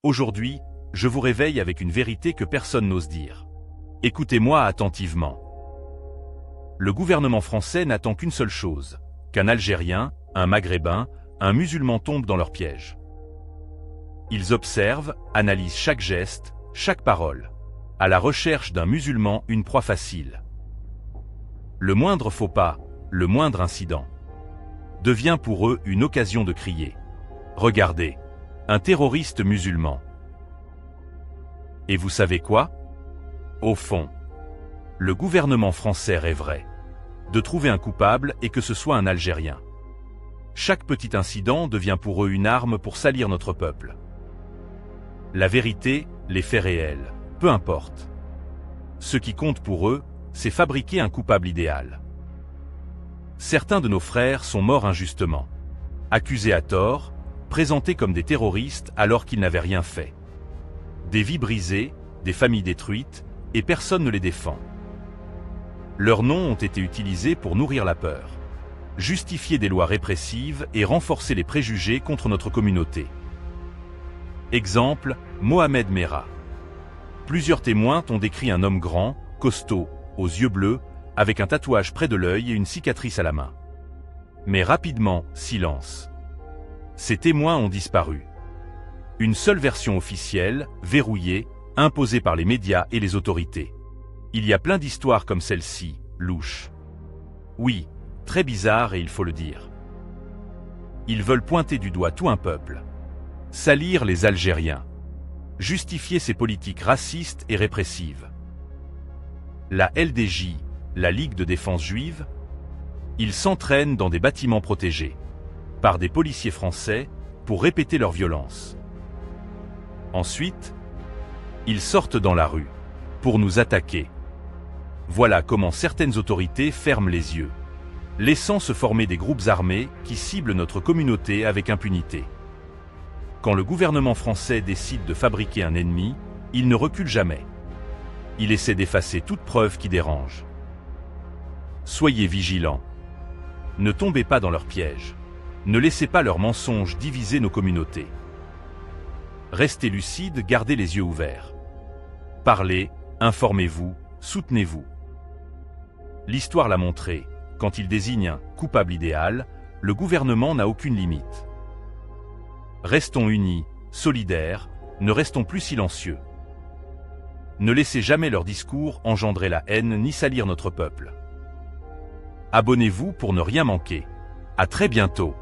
Aujourd'hui, je vous réveille avec une vérité que personne n'ose dire. Écoutez-moi attentivement. Le gouvernement français n'attend qu'une seule chose, qu'un Algérien, un Maghrébin, un musulman tombe dans leur piège. Ils observent, analysent chaque geste, chaque parole, à la recherche d'un musulman une proie facile. Le moindre faux pas, le moindre incident, devient pour eux une occasion de crier « Regardez, un terroriste musulman ». Et vous savez quoi? Au fond, le gouvernement français rêverait de trouver un coupable et que ce soit un Algérien. Chaque petit incident devient pour eux une arme pour salir notre peuple. La vérité, les faits réels, peu importe. Ce qui compte pour eux, c'est fabriquer un coupable idéal. Certains de nos frères sont morts injustement, accusés à tort, présentés comme des terroristes alors qu'ils n'avaient rien fait. Des vies brisées, des familles détruites, et personne ne les défend. Leurs noms ont été utilisés pour nourrir la peur, justifier des lois répressives et renforcer les préjugés contre notre communauté. Exemple, Mohamed Merah. Plusieurs témoins ont décrit un homme grand, costaud, aux yeux bleus, avec un tatouage près de l'œil et une cicatrice à la main. Mais rapidement, silence. Ces témoins ont disparu. Une seule version officielle, verrouillée, imposée par les médias et les autorités. Il y a plein d'histoires comme celle-ci, louches. Oui, très bizarre et il faut le dire. Ils veulent pointer du doigt tout un peuple. Salir les Algériens. Justifier ces politiques racistes et répressives. La LDJ, la Ligue de défense juive, ils s'entraînent dans des bâtiments protégés, par des policiers français, pour répéter leur violence. Ensuite, ils sortent dans la rue, pour nous attaquer. Voilà comment certaines autorités ferment les yeux, laissant se former des groupes armés qui ciblent notre communauté avec impunité. Quand le gouvernement français décide de fabriquer un ennemi, il ne recule jamais. Il essaie d'effacer toute preuve qui dérange. Soyez vigilants. Ne tombez pas dans leurs pièges. Ne laissez pas leurs mensonges diviser nos communautés. Restez lucides, gardez les yeux ouverts. Parlez, informez-vous, soutenez-vous. L'histoire l'a montré, quand il désigne un coupable idéal, le gouvernement n'a aucune limite. Restons unis, solidaires, ne restons plus silencieux. Ne laissez jamais leurs discours engendrer la haine ni salir notre peuple. Abonnez-vous pour ne rien manquer. À très bientôt.